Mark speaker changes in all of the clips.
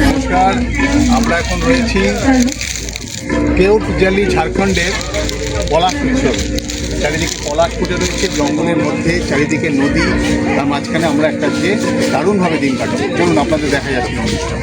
Speaker 1: নমস্কার, আমরা এখন রয়েছি কেওট জেলি ঝাড়খণ্ডের পলাশ উৎসব। চারিদিকে পলাশ ফুটে রয়েছে জঙ্গলের মধ্যে, চারিদিকে নদী, তার মাঝখানে আমরা একটা যে দারুণভাবে দিন কাটাবো। চলুন আপনাদের দেখা যাচ্ছে অনুষ্ঠান।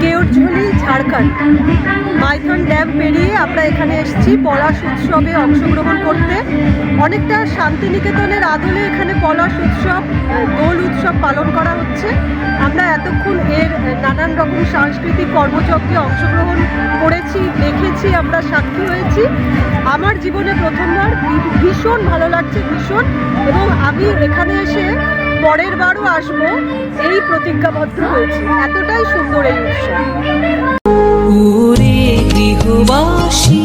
Speaker 2: কেওটঝুলি ঝাড়খণ্ড মাইথন ড্যাম পেরিয়ে আমরা এখানে এসেছি পলাশ উৎসবে অংশগ্রহণ করতে। অনেকটা শান্তিনিকেতনের আদলে এখানে পলাশ উৎসব, দোল উৎসব পালন করা হচ্ছে। আমরা এতক্ষণ এর নানান রকম সাংস্কৃতিক কর্মযজ্ঞে অংশগ্রহণ করেছি, দেখেছি, আমরা সাক্ষী হয়েছি। আমার জীবনে প্রথমবার, ভীষণ ভালো লাগছে, ভীষণ। এবং আমি এখানে এসে পরের বারও আসবো এই প্রতিজ্ঞাবদ্ধ হয়েছি। এতটাই সুন্দর এই উৎসব।
Speaker 3: গৃহবাসী